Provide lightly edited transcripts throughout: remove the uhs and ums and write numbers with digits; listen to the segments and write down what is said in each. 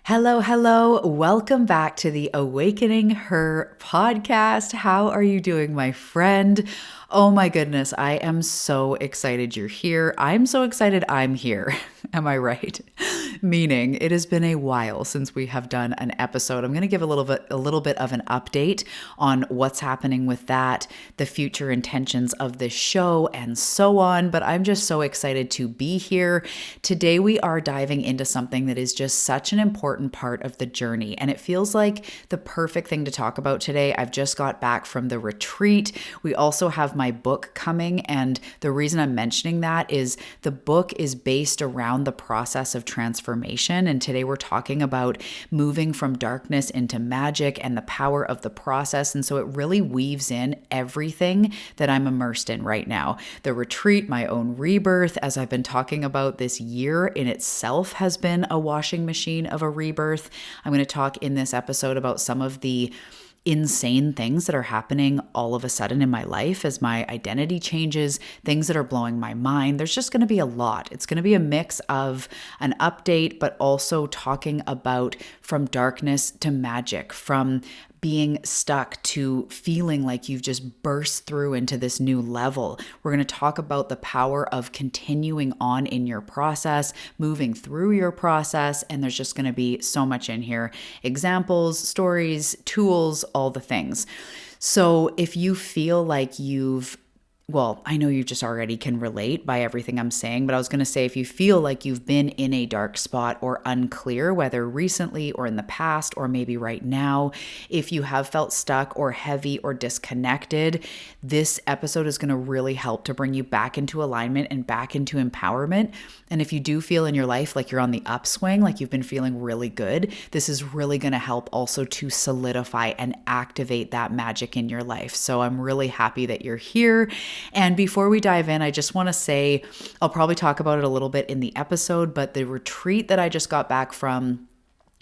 Hello, hello. Welcome back to the Awakening Her podcast. How are you doing, my friend? Oh my goodness, I am so excited you're here. I'm so excited I'm here. Am I right? Meaning, it has been a while since we have done an episode. I'm going to give a little bit of an update on what's happening with that, the future intentions of this show, and so on. But I'm just so excited to be here. Today, we are diving into something that is just such an important part of the journey, and it feels like the perfect thing to talk about today. I've just got back from the retreat. We also have my book coming, and the reason I'm mentioning that is the book is based around the process of transformation, and today we're talking about moving from darkness into magic and the power of the process. And so it really weaves in everything that I'm immersed in right now. The retreat, my own rebirth, as I've been talking about, this year in itself has been a washing machine of a rebirth. I'm going to talk in this episode about some of the insane things that are happening all of a sudden in my life as my identity changes, things that are blowing my mind. There's just going to be a lot. It's going to be a mix of an update, but also talking about from darkness to magic, from being stuck to feeling like you've just burst through into this new level. We're going to talk about the power of continuing on in your process, moving through your process, and there's just going to be so much in here. Examples, stories, tools, all the things. So if you feel like I know you just already can relate by everything I'm saying, but I was going to say, if you feel like you've been in a dark spot or unclear, whether recently or in the past, or maybe right now, if you have felt stuck or heavy or disconnected, this episode is going to really help to bring you back into alignment and back into empowerment. And if you do feel in your life like you're on the upswing, like you've been feeling really good, this is really going to help also to solidify and activate that magic in your life. So I'm really happy that you're here. And before we dive in, I just want to say, I'll probably talk about it a little bit in the episode, but the retreat that I just got back from,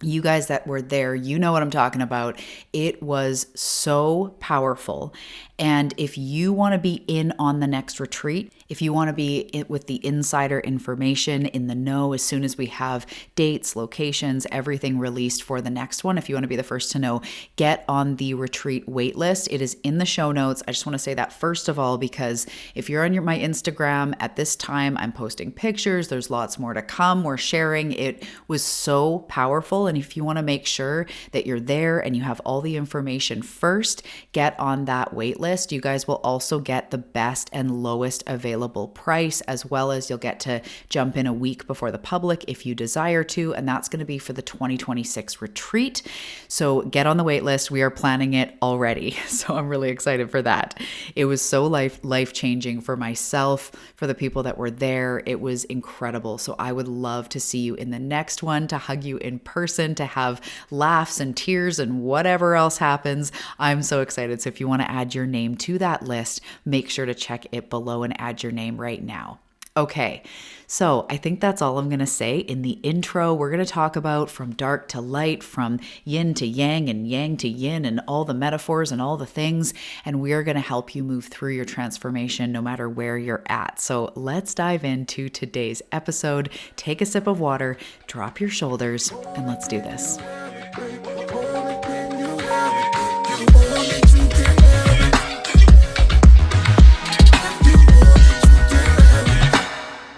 you guys that were there, you know what I'm talking about. It was so powerful. And if you want to be in on the next retreat, if you want to be with the insider information in the know as soon as we have dates, locations, everything released for the next one, if you want to be the first to know, get on the retreat waitlist. It is in the show notes. I just want to say that first of all, because if you're on my Instagram at this time, I'm posting pictures. There's lots more to come. We're sharing. It was so powerful. And if you want to make sure that you're there and you have all the information first, get on that waitlist. You guys will also get the best and lowest available price, as well as you'll get to jump in a week before the public if you desire to, and that's going to be for the 2026 retreat. So get on the wait list. We are planning it already, so I'm really excited for that. It was so life-changing for myself, for the people that were there. It was incredible. So I would love to see you in the next one, to hug you in person, to have laughs and tears and whatever else happens. I'm so excited. So if you want to add your name to that list, make sure to check it below and add your name right now. Okay, so I think that's all I'm going to say in the intro. We're going to talk about from dark to light, from yin to yang and yang to yin, and all the metaphors and all the things. And we are going to help you move through your transformation no matter where you're at. So let's dive into today's episode. Take a sip of water, drop your shoulders, and let's do this.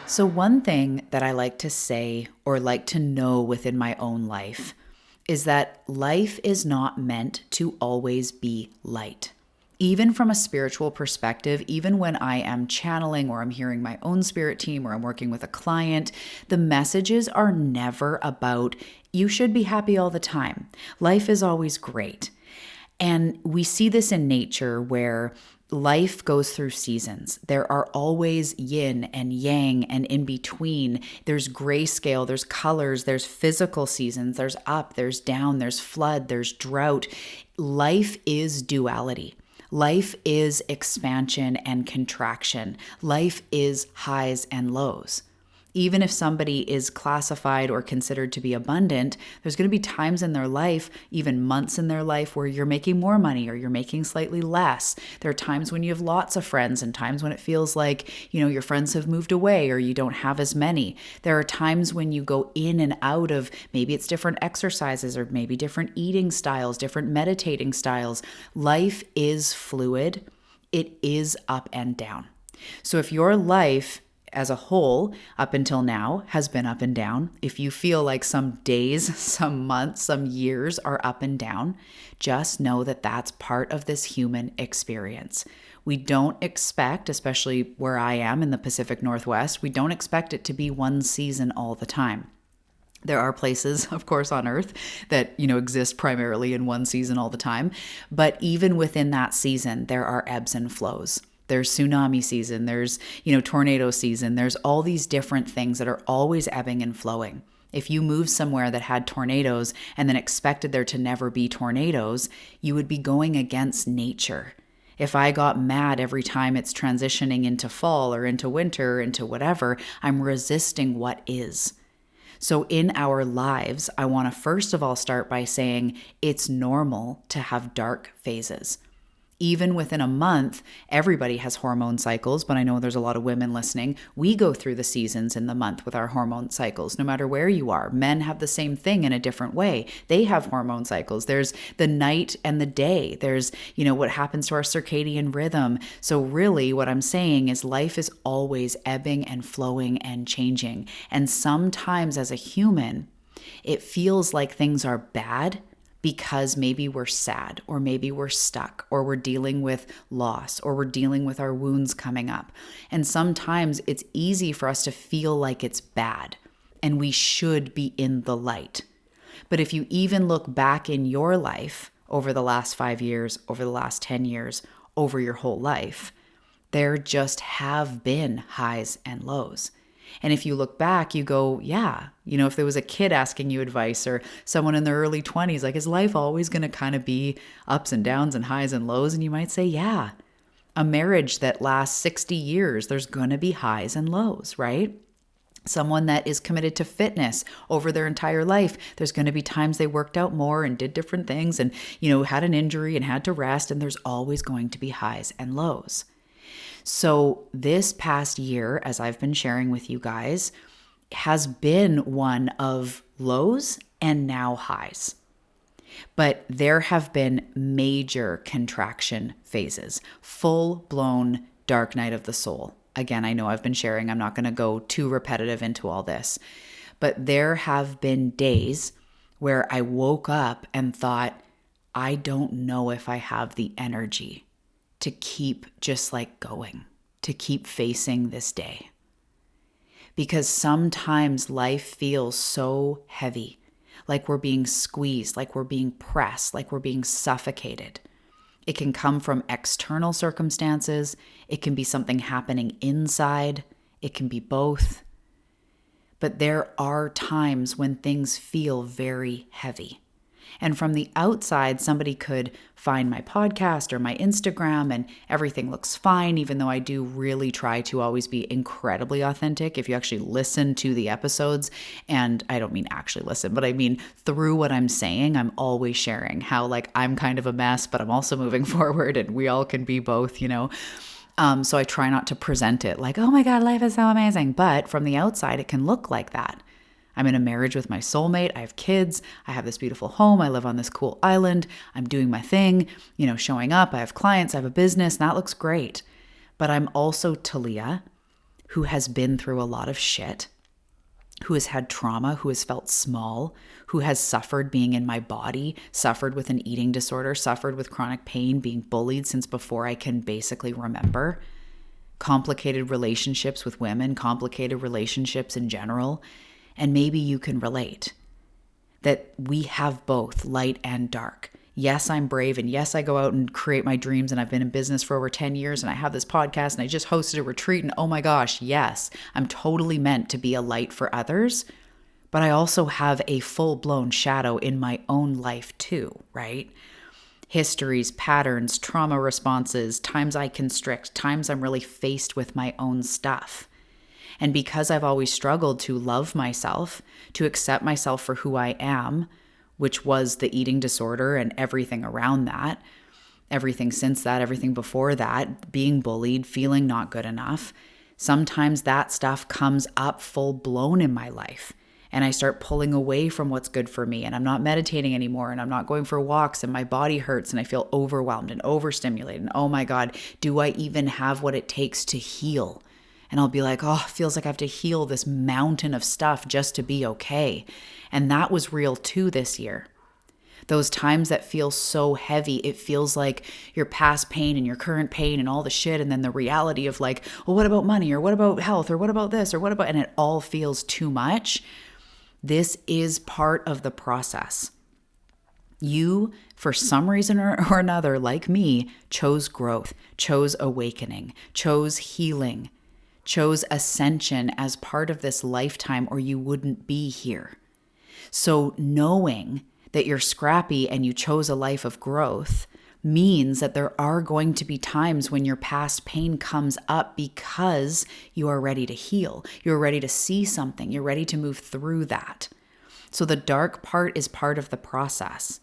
So one thing that I like to say or like to know within my own life is that life is not meant to always be light. Even from a spiritual perspective, even when I am channeling or I'm hearing my own spirit team or I'm working with a client, the messages are never about you should be happy all the time. Life is always great. And we see this in nature where life goes through seasons. There are always yin and yang and in between. There's grayscale, there's colors, there's physical seasons, there's up, there's down, there's flood, there's drought. Life is duality. Life is expansion and contraction. Life is highs and lows. Even if somebody is classified or considered to be abundant, there's going to be times in their life, even months in their life, where you're making more money or you're making slightly less. There are times when you have lots of friends and times when it feels like, your friends have moved away or you don't have as many. There are times when you go in and out of, maybe it's different exercises or maybe different eating styles, different meditating styles. Life is fluid. It is up and down. So if your life as a whole, up until now, has been up and down, if you feel like some days, some months, some years are up and down, just know that that's part of this human experience. We don't expect, especially where I am in the Pacific Northwest, we don't expect it to be one season all the time. There are places, of course, on Earth that, exist primarily in one season all the time. But even within that season, there are ebbs and flows. There's tsunami season, there's, tornado season, there's all these different things that are always ebbing and flowing. If you moved somewhere that had tornadoes and then expected there to never be tornadoes, you would be going against nature. If I got mad every time it's transitioning into fall or into winter or into whatever, I'm resisting what is. So in our lives, I want to first of all start by saying it's normal to have dark phases. Even within a month, everybody has hormone cycles, but I know there's a lot of women listening. We go through the seasons in the month with our hormone cycles, no matter where you are. Men have the same thing in a different way. They have hormone cycles. There's the night and the day. There's, what happens to our circadian rhythm. So really what I'm saying is life is always ebbing and flowing and changing. And sometimes as a human, it feels like things are bad because maybe we're sad or maybe we're stuck or we're dealing with loss or we're dealing with our wounds coming up. And sometimes it's easy for us to feel like it's bad and we should be in the light. But if you even look back in your life over the last 5 years, over the last 10 years, over your whole life, there just have been highs and lows. And if you look back, you go, yeah, if there was a kid asking you advice or someone in their early 20s, like, is life always going to kind of be ups and downs and highs and lows? And you might say, yeah. A marriage that lasts 60 years, there's going to be highs and lows, right? Someone that is committed to fitness over their entire life, there's going to be times they worked out more and did different things and, had an injury and had to rest. And there's always going to be highs and lows. So this past year, as I've been sharing with you guys, has been one of lows and now highs. But there have been major contraction phases, full-blown dark night of the soul. Again, I know I've been sharing, I'm not going to go too repetitive into all this, but there have been days where I woke up and thought, I don't know if I have the energy to keep just like going, to keep facing this day. Because sometimes life feels so heavy, like we're being squeezed, like we're being pressed, like we're being suffocated. It can come from external circumstances. It can be something happening inside. It can be both. But there are times when things feel very heavy. And from the outside, somebody could find my podcast or my Instagram and everything looks fine, even though I do really try to always be incredibly authentic. If you actually listen to the episodes, and I don't mean actually listen, but I mean through what I'm saying, I'm always sharing how I'm kind of a mess, but I'm also moving forward and we all can be both, So I try not to present it like, oh my God, life is so amazing. But from the outside, it can look like that. I'm in a marriage with my soulmate. I have kids. I have this beautiful home. I live on this cool island. I'm doing my thing, showing up. I have clients. I have a business. And that looks great. But I'm also Talia, who has been through a lot of shit, who has had trauma, who has felt small, who has suffered being in my body, suffered with an eating disorder, suffered with chronic pain, being bullied since before I can basically remember, complicated relationships with women, complicated relationships in general. And maybe you can relate that we have both light and dark. Yes, I'm brave. And yes, I go out and create my dreams. And I've been in business for over 10 years. And I have this podcast and I just hosted a retreat. And oh my gosh, yes, I'm totally meant to be a light for others. But I also have a full-blown shadow in my own life too, right? Histories, patterns, trauma responses, times I constrict, times I'm really faced with my own stuff. And because I've always struggled to love myself, to accept myself for who I am, which was the eating disorder and everything around that, everything since that, everything before that, being bullied, feeling not good enough, sometimes that stuff comes up full blown in my life. And I start pulling away from what's good for me. And I'm not meditating anymore. And I'm not going for walks. And my body hurts. And I feel overwhelmed and overstimulated. And oh my God, do I even have what it takes to heal? And I'll be like, oh, it feels like I have to heal this mountain of stuff just to be okay. And that was real too this year. Those times that feel so heavy, it feels like your past pain and your current pain and all the shit. And then the reality of like, well, what about money? Or what about health? Or what about this? Or what about, and it all feels too much. This is part of the process. You, for some reason or another, like me, chose growth, chose awakening, chose healing, chose ascension as part of this lifetime, or you wouldn't be here. So knowing that you're scrappy and you chose a life of growth means that there are going to be times when your past pain comes up because you are ready to heal. You're ready to see something. You're ready to move through that. So the dark part is part of the process.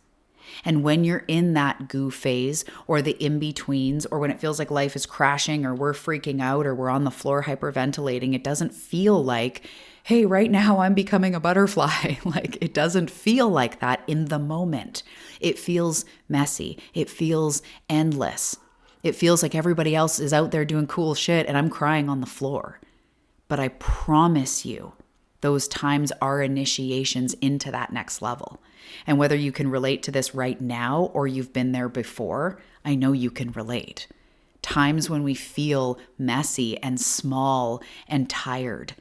And when you're in that goo phase or the in-betweens, or when it feels like life is crashing or we're freaking out or we're on the floor hyperventilating, it doesn't feel like, hey, right now I'm becoming a butterfly. Like, it doesn't feel like that in the moment. It feels messy. It feels endless. It feels like everybody else is out there doing cool shit and I'm crying on the floor. But I promise you, those times are initiations into that next level. And whether you can relate to this right now or you've been there before, I know you can relate. Times when we feel messy and small and tired,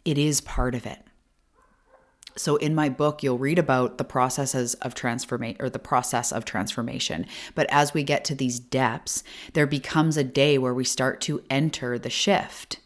it is part of it. So in my book, you'll read about the processes of transformation, or the process of transformation. But as we get to these depths, there becomes a day where we start to enter the shift.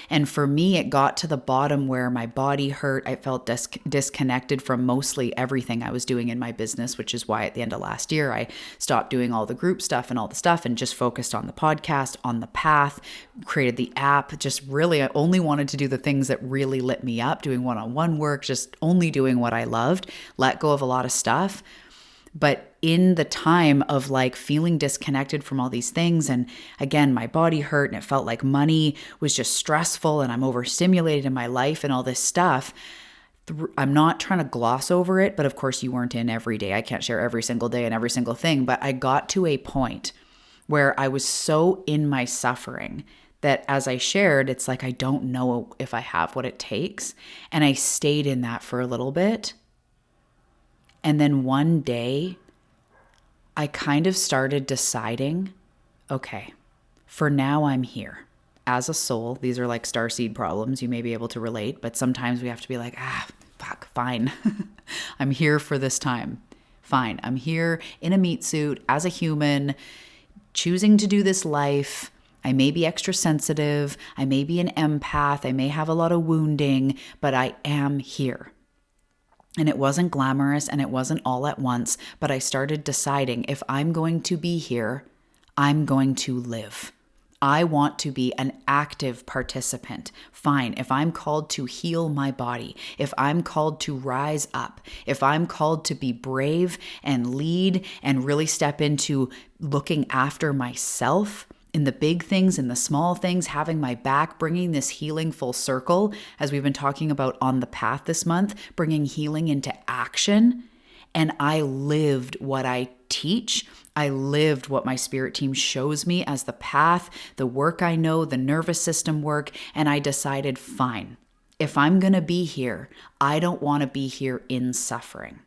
And for me, it got to the bottom where my body hurt. I felt disconnected from mostly everything I was doing in my business, which is why at the end of last year, I stopped doing all the group stuff and all the stuff and just focused on the podcast, on the path, created the app. Just really, I only wanted to do the things that really lit me up, doing one-on-one work, just only doing what I loved, let go of a lot of stuff. But in the time of like feeling disconnected from all these things, and again, my body hurt and it felt like money was just stressful and I'm overstimulated in my life and all this stuff, I'm not trying to gloss over it, but of course you weren't in every day. I can't share every single day and every single thing, but I got to a point where I was so in my suffering that as I shared, it's like, I don't know if I have what it takes. And I stayed in that for a little bit. And then one day, I kind of started deciding, okay, for now I'm here as a soul. These are like starseed problems. You may be able to relate, but sometimes we have to be like, fuck, fine. I'm here for this time. Fine. I'm here in a meat suit as a human, choosing to do this life. I may be extra sensitive. I may be an empath. I may have a lot of wounding, but I am here. And it wasn't glamorous and it wasn't all at once, but I started deciding if I'm going to be here, I'm going to live. I want to be an active participant. Fine, if I'm called to heal my body, if I'm called to rise up, if I'm called to be brave and lead and really step into looking after myself, in the big things, in the small things, having my back, bringing this healing full circle, as we've been talking about on the path this month, bringing healing into action. And I lived what I teach. I lived what my spirit team shows me as the path, the work I know, the nervous system work. And I decided, fine, if I'm going to be here, I don't want to be here in suffering.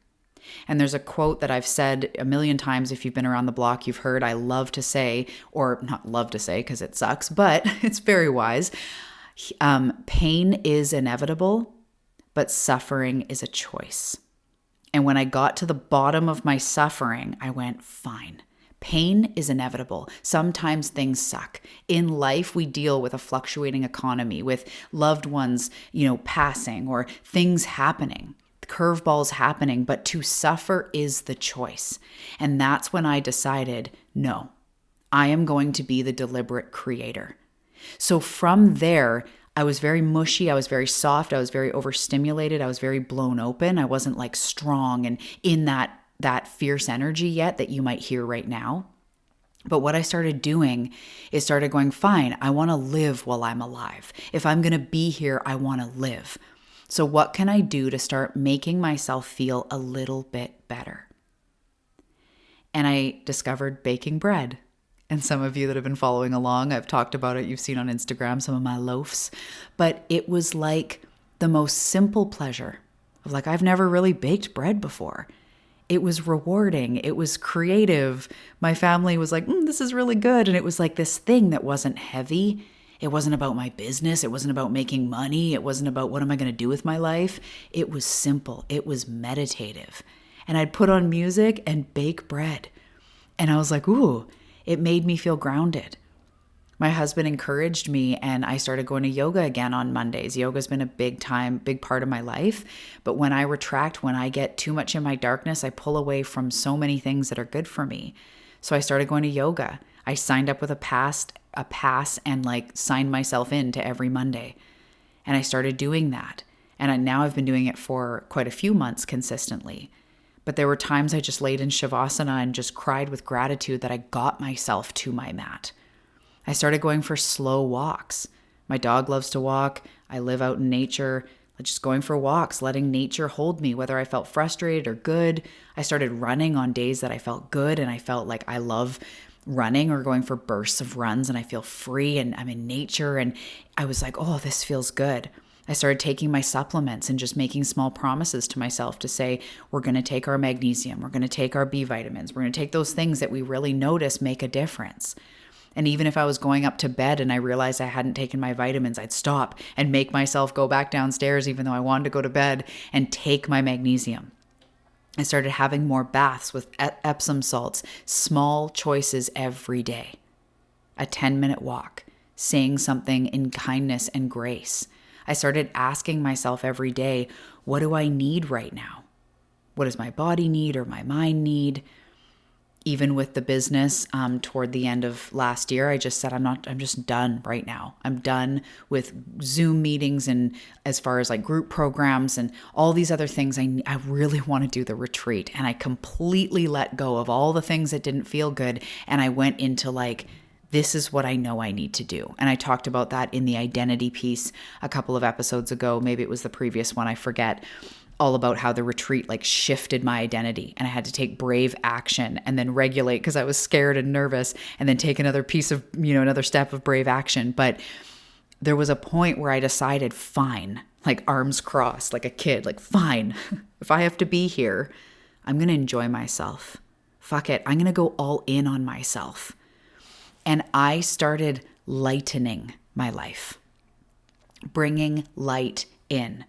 And there's a quote that I've said a million times. If you've been around the block, you've heard, I love to say, or not love to say because it sucks, but it's very wise. Pain is inevitable, but suffering is a choice. And when I got to the bottom of my suffering, I went, fine. Pain is inevitable. Sometimes things suck. In life, we deal with a fluctuating economy, with loved ones, passing or things happening. Curveballs happening, but to suffer is the choice. And that's when I decided, no, I am going to be the deliberate creator. So from there, I was very mushy. I was very soft. I was very overstimulated. I was very blown open. I wasn't like strong and in that fierce energy yet that you might hear right now. But what I started doing is started going, fine, I want to live while I'm alive. If I'm going to be here, I want to live. So what can I do to start making myself feel a little bit better? And I discovered baking bread. And some of you that have been following along, I've talked about it. You've seen on Instagram some of my loaves. But it was like the most simple pleasure of like, I've never really baked bread before. It was rewarding. It was creative. My family was like, this is really good. And it was like this thing that wasn't heavy. It wasn't about my business. It wasn't about making money. It wasn't about what am I going to do with my life. It was simple. It was meditative. And I'd put on music and bake bread. And I was like, ooh, it made me feel grounded. My husband encouraged me and I started going to yoga again on Mondays. Yoga's been a big part of my life. But when I retract, when I get too much in my darkness, I pull away from so many things that are good for me. So I started going to yoga. I signed up with a pass and like signed myself in to every Monday. And I started doing that. And now I've been doing it for quite a few months consistently. But there were times I just laid in Shavasana and just cried with gratitude that I got myself to my mat. I started going for slow walks. My dog loves to walk. I live out in nature. Just going for walks, letting nature hold me, whether I felt frustrated or good. I started running on days that I felt good and I felt like I love running or going for bursts of runs and I feel free and I'm in nature. And I was like, oh, this feels good. I started taking my supplements and just making small promises to myself to say, we're going to take our magnesium. We're going to take our B vitamins. We're going to take those things that we really notice make a difference. And even if I was going up to bed and I realized I hadn't taken my vitamins, I'd stop and make myself go back downstairs, even though I wanted to go to bed, and take my magnesium. I started having more baths with Epsom salts, small choices every day. A 10-minute walk, saying something in kindness and grace. I started asking myself every day, what do I need right now? What does my body need or my mind need? Even with the business, toward the end of last year, I just said, I'm just done right now. I'm done with Zoom meetings and as far as like group programs and all these other things. I really want to do the retreat. And I completely let go of all the things that didn't feel good. And I went into like, this is what I know I need to do. And I talked about that in the identity piece a couple of episodes ago. Maybe it was the previous one, I forget. All about how the retreat like shifted my identity and I had to take brave action and then regulate because I was scared and nervous and then take another piece of, another step of brave action. But there was a point where I decided, fine, like arms crossed, like a kid, like fine, if I have to be here, I'm going to enjoy myself. Fuck it. I'm going to go all in on myself. And I started lightening my life, bringing light in.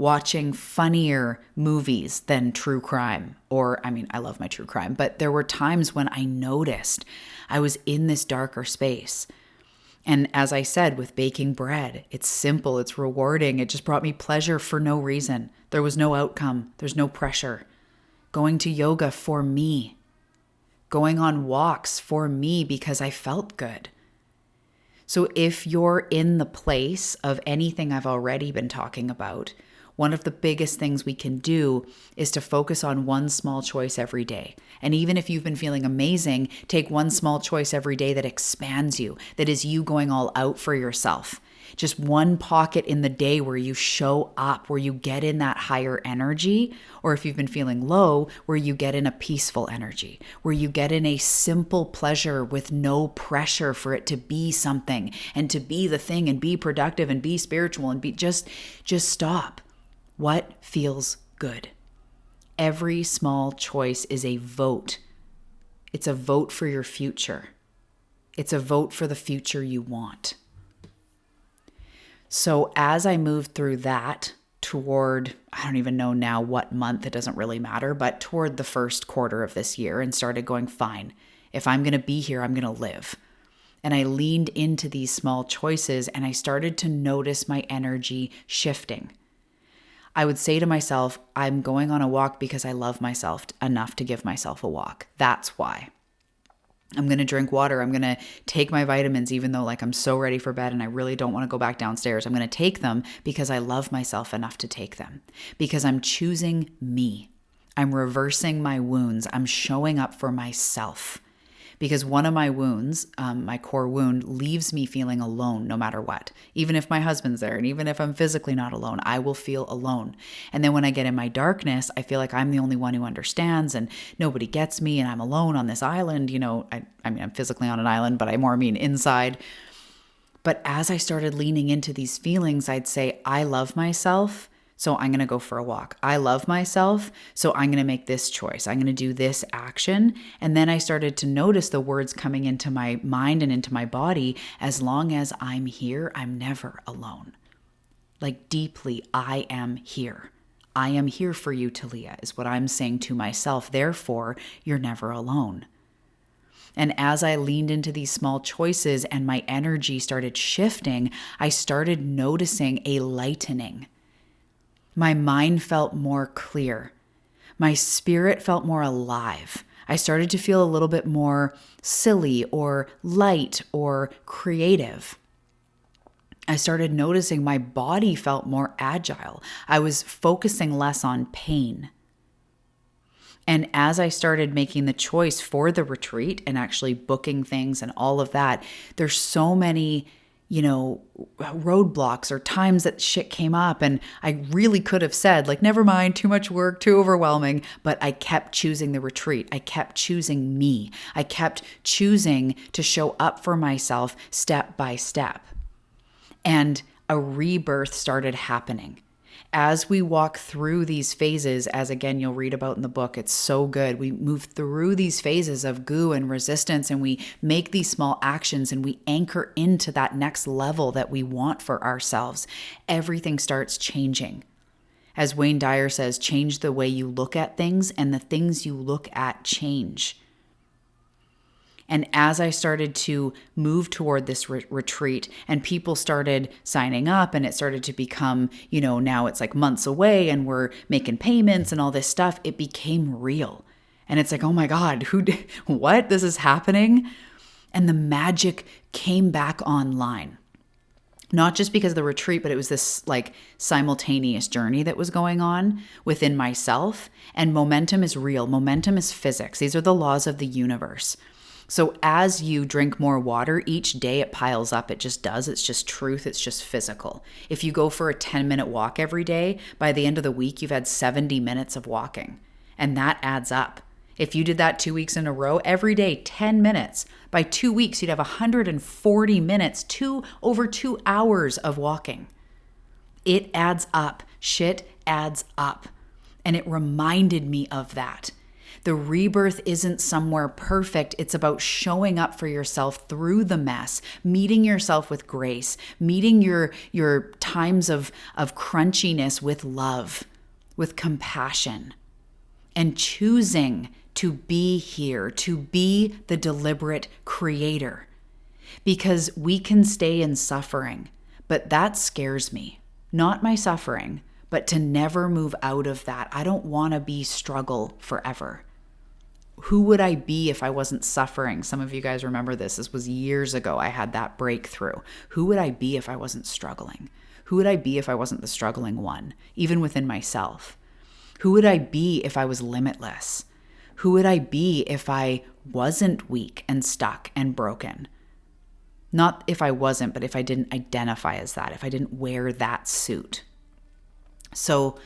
Watching funnier movies than true crime. I love my true crime, but there were times when I noticed I was in this darker space. And as I said, with baking bread, it's simple, it's rewarding. It just brought me pleasure for no reason. There was no outcome. There's no pressure. Going to yoga for me. Going on walks for me because I felt good. So if you're in the place of anything I've already been talking about, one of the biggest things we can do is to focus on one small choice every day. And even if you've been feeling amazing, take one small choice every day that expands you, that is you going all out for yourself. Just one pocket in the day where you show up, where you get in that higher energy, or if you've been feeling low, where you get in a peaceful energy, where you get in a simple pleasure with no pressure for it to be something and to be the thing and be productive and be spiritual and be just stop. What feels good? Every small choice is a vote. It's a vote for your future. It's a vote for the future you want. So as I moved through that toward, I don't even know now what month, it doesn't really matter, but toward the first quarter of this year and started going, fine, if I'm going to be here, I'm going to live. And I leaned into these small choices and I started to notice my energy shifting. I would say to myself, I'm going on a walk because I love myself enough to give myself a walk. That's why. I'm going to drink water. I'm going to take my vitamins, even though like I'm so ready for bed and I really don't want to go back downstairs. I'm going to take them because I love myself enough to take them, because I'm choosing me. I'm reversing my wounds. I'm showing up for myself. Because one of my wounds, my core wound, leaves me feeling alone no matter what. Even if my husband's there and even if I'm physically not alone, I will feel alone. And then when I get in my darkness, I feel like I'm the only one who understands and nobody gets me and I'm alone on this island. You know, I mean, I'm physically on an island, but I more mean inside. But as I started leaning into these feelings, I'd say, I love myself, so I'm going to go for a walk. I love myself, so I'm going to make this choice. I'm going to do this action. And then I started to notice the words coming into my mind and into my body. As long as I'm here, I'm never alone. Like deeply, I am here. I am here for you, Talia, is what I'm saying to myself. Therefore, you're never alone. And as I leaned into these small choices and my energy started shifting, I started noticing a lightening. My mind felt more clear. My spirit felt more alive. I started to feel a little bit more silly or light or creative. I started noticing my body felt more agile. I was focusing less on pain. And as I started making the choice for the retreat and actually booking things and all of that, there's so many roadblocks or times that shit came up. And I really could have said, like, never mind, too much work, too overwhelming. But I kept choosing the retreat. I kept choosing me. I kept choosing to show up for myself step by step. And a rebirth started happening. As we walk through these phases, as again, you'll read about in the book, it's so good. We move through these phases of goo and resistance, and we make these small actions and we anchor into that next level that we want for ourselves. Everything starts changing. As Wayne Dyer says, change the way you look at things, and the things you look at change. And as I started to move toward this retreat and people started signing up and it started to become, now it's like months away and we're making payments and all this stuff, it became real. And it's like, oh my God, what? This is happening? And the magic came back online. Not just because of the retreat, but it was this like simultaneous journey that was going on within myself. And momentum is real. Momentum is physics. These are the laws of the universe. So as you drink more water, each day it piles up. It just does. It's just truth. It's just physical. If you go for a 10-minute walk every day, by the end of the week, you've had 70 minutes of walking. And that adds up. If you did that 2 weeks in a row, every day, 10 minutes, by 2 weeks, you'd have 140 minutes, over 2 hours of walking. It adds up. Shit adds up. And it reminded me of that. The rebirth isn't somewhere perfect. It's about showing up for yourself through the mess, meeting yourself with grace, meeting your times of crunchiness with love, with compassion, and choosing to be here, to be the deliberate creator. Because we can stay in suffering, but that scares me. Not my suffering, but to never move out of that. I don't want to be struggle forever. Who would I be if I wasn't suffering? Some of you guys remember this. This was years ago. I had that breakthrough. Who would I be if I wasn't struggling? Who would I be if I wasn't the struggling one, even within myself? Who would I be if I was limitless? Who would I be if I wasn't weak and stuck and broken? Not if I wasn't, but if I didn't identify as that, if I didn't wear that suit. So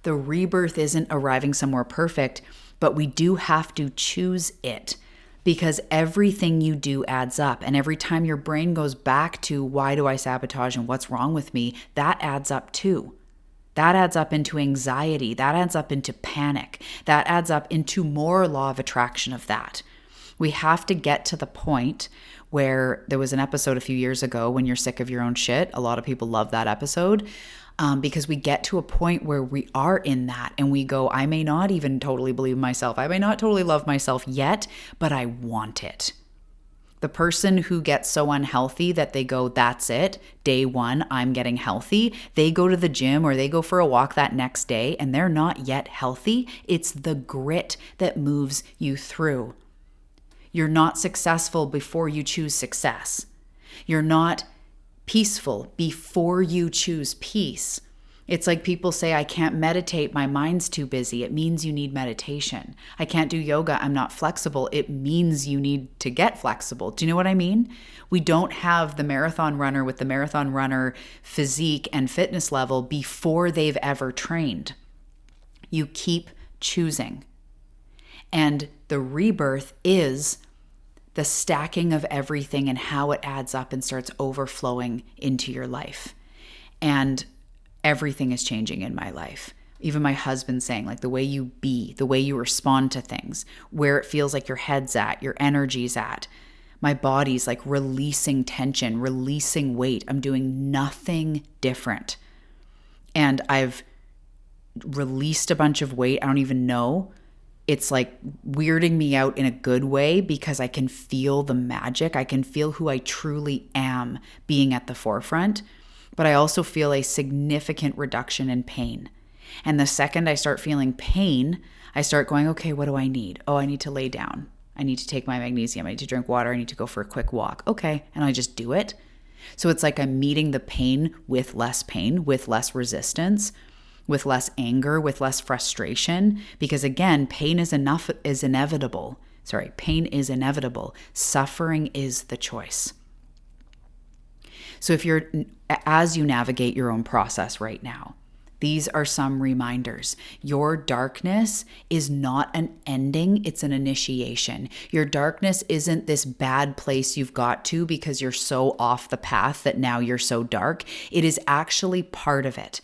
the rebirth isn't arriving somewhere perfect, but we do have to choose it, because everything you do adds up. And every time your brain goes back to why do I sabotage and what's wrong with me, that adds up too. That adds up into anxiety. That adds up into panic. That adds up into more law of attraction of that. We have to get to the point where there was an episode a few years ago, When You're Sick of Your Own Shit. A lot of people love that episode. Because we get to a point where we are in that and we go, I may not even totally believe myself. I may not totally love myself yet, but I want it. The person who gets so unhealthy that they go, that's it, day one, I'm getting healthy. They go to the gym or they go for a walk that next day and they're not yet healthy. It's the grit that moves you through. You're not successful before you choose success. You're not peaceful before you choose peace. It's like people say, I can't meditate, my mind's too busy. It means you need meditation. I can't do yoga, I'm not flexible. It means you need to get flexible. Do you know what I mean? We don't have the marathon runner with the marathon runner physique and fitness level before they've ever trained. You keep choosing. And the rebirth is the stacking of everything and how it adds up and starts overflowing into your life. And everything is changing in my life. Even my husband saying, like, the way you be, the way you respond to things, where it feels like your head's at, your energy's at. My body's like releasing tension, releasing weight. I'm doing nothing different. And I've released a bunch of weight. I don't even know. It's like weirding me out in a good way because I can feel the magic. I can feel who I truly am being at the forefront. But I also feel a significant reduction in pain. And the second I start feeling pain, I start going, okay, what do I need? Oh, I need to lay down. I need to take my magnesium. I need to drink water. I need to go for a quick walk. Okay. And I just do it. So it's like I'm meeting the pain, with less resistance, with less anger, with less frustration. Because again, pain is inevitable. Pain is inevitable. Suffering is the choice. So as you navigate your own process right now, these are some reminders. Your darkness is not an ending, it's an initiation. Your darkness isn't this bad place you've got to because you're so off the path that now you're so dark. It is actually part of it.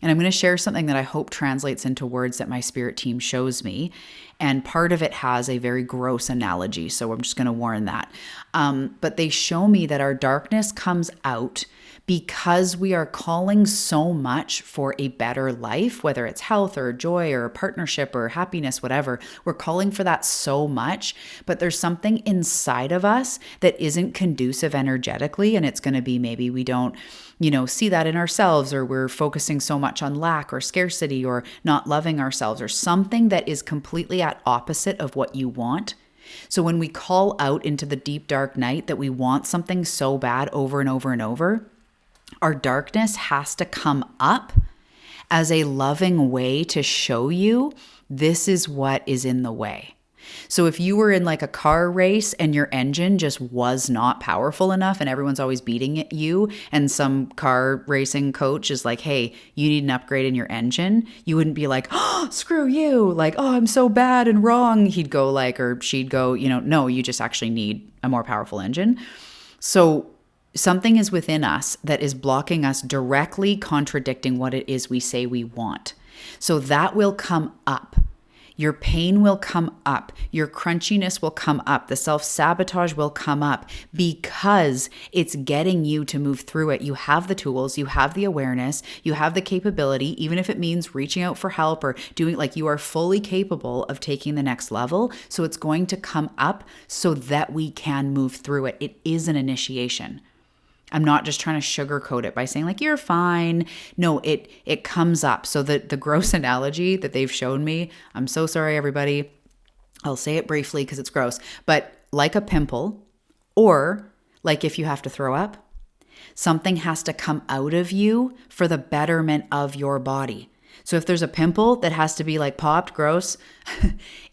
And I'm going to share something that I hope translates into words that my spirit team shows me. And part of it has a very gross analogy, so I'm just going to warn that. But they show me that our darkness comes out because we are calling so much for a better life, whether it's health or joy or a partnership or happiness, whatever. We're calling for that so much, but there's something inside of us that isn't conducive energetically. And it's going to be maybe we don't, see that in ourselves, or we're focusing so much on lack or scarcity or not loving ourselves, or something that is completely at opposite of what you want. So when we call out into the deep, dark night that we want something so bad over and over and over, our darkness has to come up as a loving way to show you this is what is in the way. So if you were in like a car race and your engine just was not powerful enough and everyone's always beating you, and some car racing coach is like, hey, you need an upgrade in your engine, you wouldn't be like, oh, screw you, like, oh, I'm so bad and wrong. He'd go like, or she'd go, no, you just actually need a more powerful engine. So something is within us that is blocking us, directly contradicting what it is we say we want. So that will come up. Your pain will come up. Your crunchiness will come up. The self-sabotage will come up because it's getting you to move through it. You have the tools, you have the awareness, you have the capability, even if it means reaching out for help or doing, like, you are fully capable of taking the next level. So it's going to come up so that we can move through it. It is an initiation. I'm not just trying to sugarcoat it by saying like, you're fine. No, it comes up. So the gross analogy that they've shown me, I'm so sorry, everybody. I'll say it briefly because it's gross, but like a pimple, or like if you have to throw up, something has to come out of you for the betterment of your body. So if there's a pimple that has to be like popped, gross,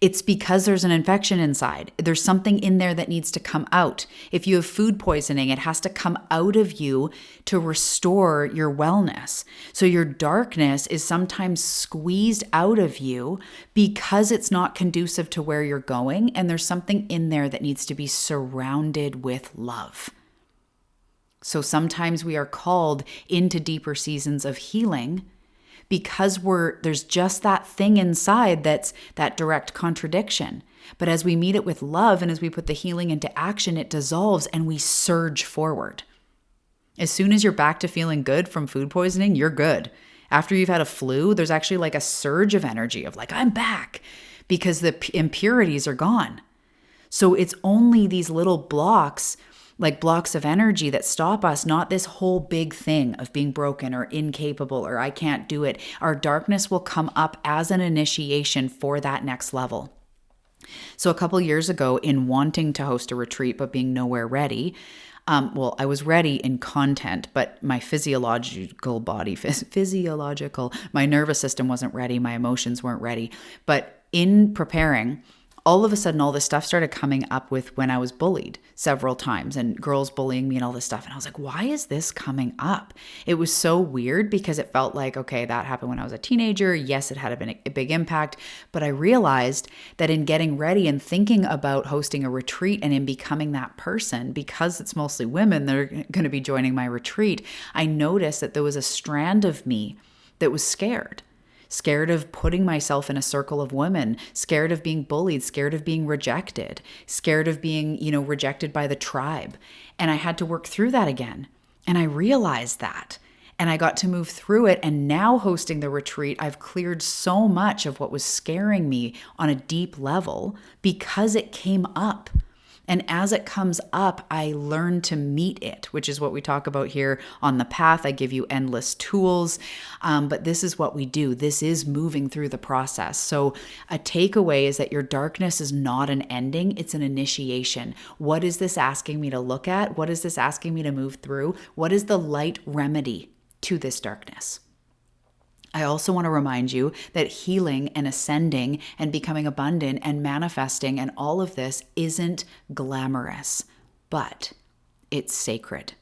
it's because there's an infection inside. There's something in there that needs to come out. If you have food poisoning, it has to come out of you to restore your wellness. So your darkness is sometimes squeezed out of you because it's not conducive to where you're going. And there's something in there that needs to be surrounded with love. So sometimes we are called into deeper seasons of healing because there's just that thing inside that's that direct contradiction. But as we meet it with love and as we put the healing into action, it dissolves and we surge forward. As soon as you're back to feeling good from food poisoning, you're good. After you've had a flu, there's actually like a surge of energy of like, I'm back, because the impurities are gone. So it's only these little blocks, like blocks of energy, that stop us, not this whole big thing of being broken or incapable or I can't do it. Our darkness will come up as an initiation for that next level. So a couple years ago, in wanting to host a retreat but being nowhere ready, I was ready in content, but my my nervous system wasn't ready. My emotions weren't ready. But in preparing, all of a sudden, all this stuff started coming up with when I was bullied several times and girls bullying me and all this stuff. And I was like, why is this coming up? It was so weird because it felt like, okay, that happened when I was a teenager. Yes, it had been a big impact. But I realized that in getting ready and thinking about hosting a retreat and in becoming that person, because it's mostly women that are going to be joining my retreat, I noticed that there was a strand of me that was scared of putting myself in a circle of women, scared of being bullied, scared of being rejected, scared of being, rejected by the tribe. And I had to work through that again. And I realized that. And I got to move through it. And now hosting the retreat, I've cleared so much of what was scaring me on a deep level because it came up. And as it comes up, I learn to meet it, which is what we talk about here on the path. I give you endless tools, but this is what we do. This is moving through the process. So a takeaway is that your darkness is not an ending. It's an initiation. What is this asking me to look at? What is this asking me to move through? What is the light remedy to this darkness? I also want to remind you that healing and ascending and becoming abundant and manifesting and all of this isn't glamorous, but it's sacred.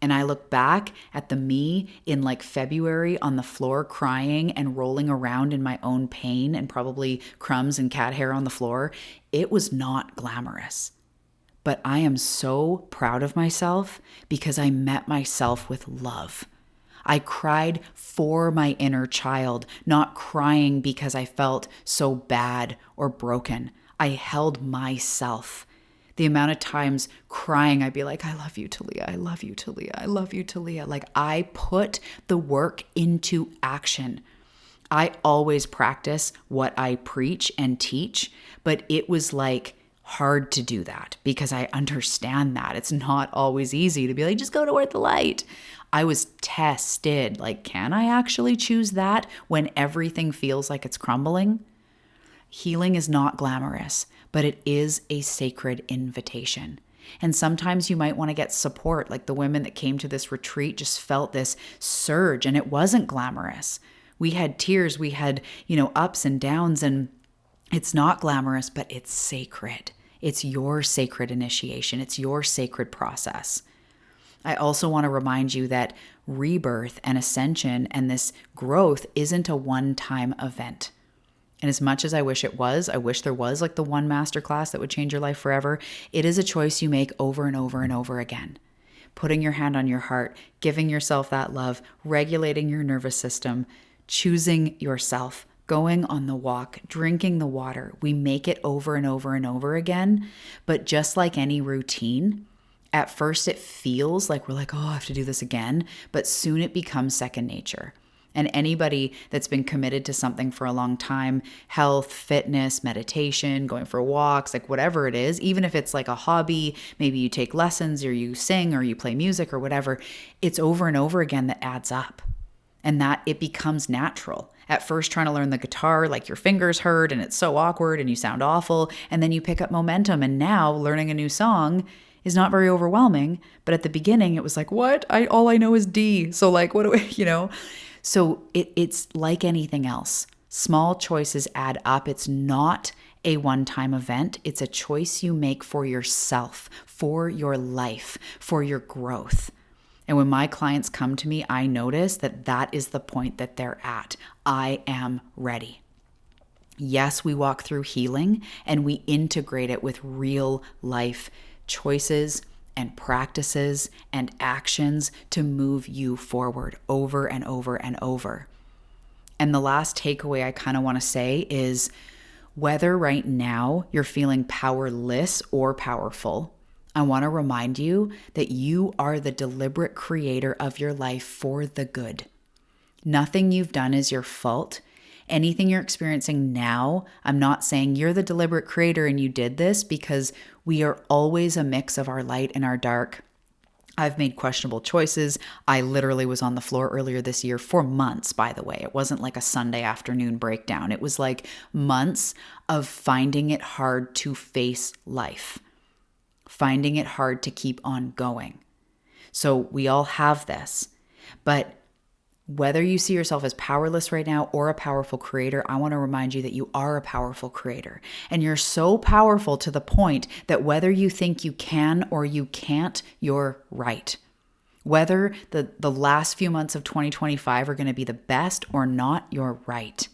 And I look back at the me in like February on the floor crying and rolling around in my own pain and probably crumbs and cat hair on the floor. It was not glamorous. But I am so proud of myself because I met myself with love. I cried for my inner child, not crying because I felt so bad or broken. I held myself. The amount of times crying, I'd be like, I love you, Talia. I love you, Talia. I love you, Talia. Like I put the work into action. I always practice what I preach and teach, but it was like hard to do that because I understand that it's not always easy to be like, just go toward the light. I was tested. Like, can I actually choose that when everything feels like it's crumbling? Healing is not glamorous, but it is a sacred invitation. And sometimes you might want to get support. Like the women that came to this retreat just felt this surge and it wasn't glamorous. We had tears, we had, ups and downs, and it's not glamorous, but it's sacred. It's your sacred initiation. It's your sacred process. I also want to remind you that rebirth and ascension and this growth isn't a one-time event. And as much as I wish it was, I wish there was like the one masterclass that would change your life forever. It is a choice you make over and over and over again. Putting your hand on your heart, giving yourself that love, regulating your nervous system, choosing yourself, going on the walk, drinking the water. We make it over and over and over again. But just like any routine, at first it feels like we're like, oh, I have to do this again, but soon it becomes second nature. And anybody that's been committed to something for a long time, health, fitness, meditation, going for walks, like whatever it is, even if it's like a hobby, maybe you take lessons or you sing or you play music or whatever, it's over and over again that adds up. And that it becomes natural. At first, trying to learn the guitar, like your fingers hurt and it's so awkward and you sound awful. And then you pick up momentum. And now learning a new song is not very overwhelming. But at the beginning, it was like, what? All I know is D. So like, what do I, So it's like anything else. Small choices add up. It's not a one-time event. It's a choice you make for yourself, for your life, for your growth. And when my clients come to me, I notice that that is the point that they're at. I am ready. Yes, we walk through healing and we integrate it with real life choices and practices and actions to move you forward over and over and over. And the last takeaway I kind of want to say is whether right now you're feeling powerless or powerful, I want to remind you that you are the deliberate creator of your life for the good. Nothing you've done is your fault. Anything you're experiencing now, I'm not saying you're the deliberate creator and you did this, because we are always a mix of our light and our dark. I've made questionable choices. I literally was on the floor earlier this year for months, by the way. It wasn't like a Sunday afternoon breakdown. It was like months of finding it hard to face life, finding it hard to keep on going. So we all have this. But whether you see yourself as powerless right now or a powerful creator, I want to remind you that you are a powerful creator. And you're so powerful to the point that whether you think you can or you can't, you're right. Whether the last few months of 2025 are going to be the best or not, you're right.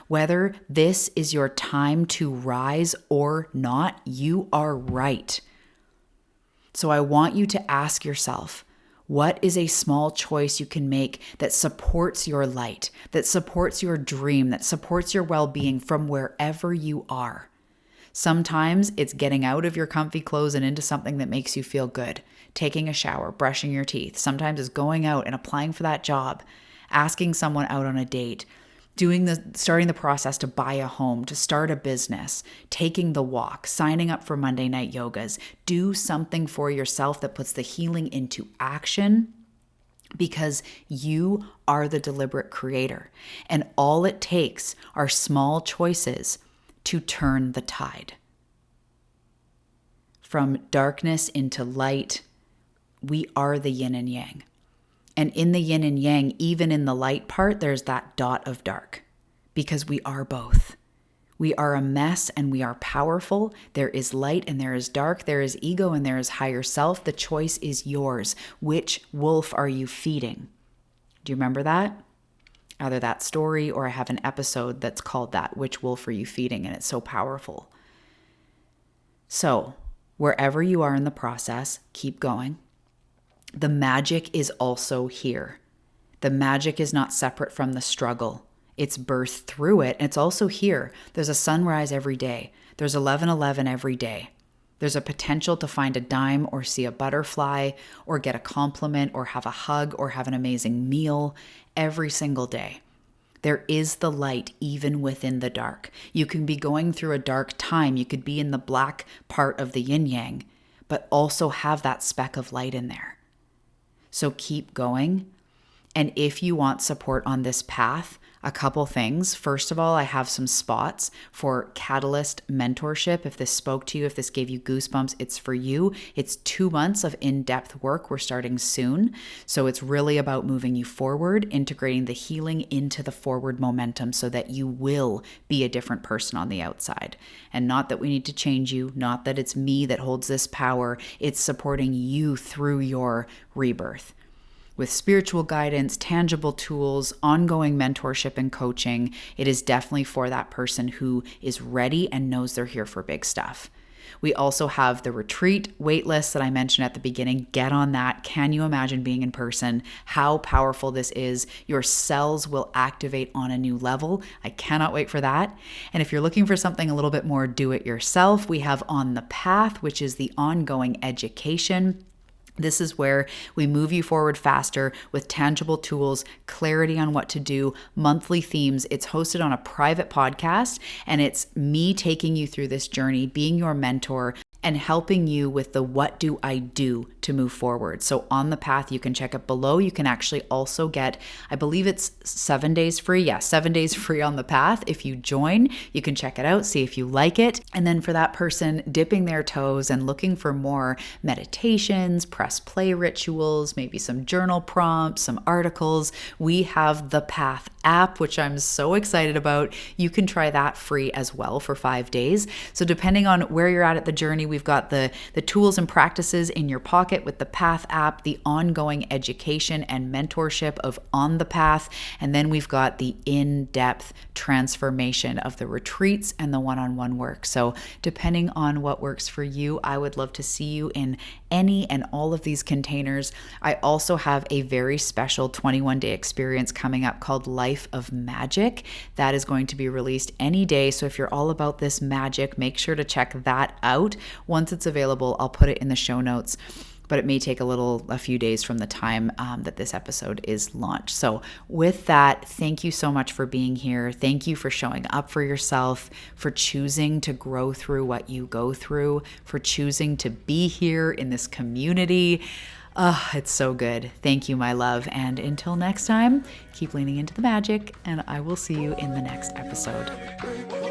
Whether this is your time to rise or not, you are right. So I want you to ask yourself, what is a small choice you can make that supports your light, that supports your dream, that supports your well-being from wherever you are? Sometimes it's getting out of your comfy clothes and into something that makes you feel good, taking a shower, brushing your teeth. Sometimes it's going out and applying for that job, asking someone out on a date, starting the process to buy a home, to start a business, taking the walk, signing up for Monday night yogas. Do something for yourself that puts the healing into action, because you are the deliberate creator. And all it takes are small choices to turn the tide. From darkness into light, we are the yin and yang. And in the yin and yang, even in the light part, there's that dot of dark, because we are both. We are a mess and we are powerful. There is light and there is dark. There is ego and there is higher self. The choice is yours. Which wolf are you feeding? Do you remember that? Either that story, or I have an episode that's called that, Which Wolf Are You Feeding? And it's so powerful. So wherever you are in the process, keep going. The magic is also here. The magic is not separate from the struggle. It's birthed through it. And it's also here. There's a sunrise every day. There's 11:11 every day. There's a potential to find a dime or see a butterfly or get a compliment or have a hug or have an amazing meal every single day. There is the light even within the dark. You can be going through a dark time. You could be in the black part of the yin yang, but also have that speck of light in there. So keep going. And if you want support on this path, a couple things. First of all, I have some spots for Catalyst mentorship. If this spoke to you, if this gave you goosebumps, it's for you. It's 2 months of in-depth work. We're starting soon. So it's really about moving you forward, integrating the healing into the forward momentum so that you will be a different person on the outside. And not that we need to change you, not that it's me that holds this power. It's supporting you through your rebirth. With spiritual guidance, tangible tools, ongoing mentorship and coaching, it is definitely for that person who is ready and knows they're here for big stuff. We also have the retreat waitlist that I mentioned at the beginning. Get on that. Can you imagine being in person? How powerful this is. Your cells will activate on a new level. I cannot wait for that. And if you're looking for something a little bit more do-it-yourself, we have On the Path, which is the ongoing education. This is where we move you forward faster with tangible tools, clarity on what to do, monthly themes. It's hosted on a private podcast, and it's me taking you through this journey, being your mentor, and helping you with the what do I do to move forward. So On the Path, you can check it below. You can actually also get, I believe it's 7 days free. Yeah, 7 days free On the Path. If you join, you can check it out, see if you like it. And then for that person dipping their toes and looking for more meditations, press play rituals, maybe some journal prompts, some articles, we have the Path app, which I'm so excited about. You can try that free as well for 5 days. So depending on where you're at the journey, we've got the tools and practices in your pocket with the Path app, the ongoing education and mentorship of On the Path, and then we've got the in-depth transformation of the retreats and the one-on-one work. So depending on what works for you, I would love to see you in any and all of these containers. I also have a very special 21-day experience coming up called Life of Magic. That is going to be released any day. So if you're all about this magic, make sure to check that out. Once it's available, I'll put it in the show notes, but it may take a few days from the time that this episode is launched. So with that, thank you so much for being here. Thank you for showing up for yourself, for choosing to grow through what you go through, for choosing to be here in this community. Oh, it's so good. Thank you, my love. And until next time, keep leaning into the magic, and I will see you in the next episode.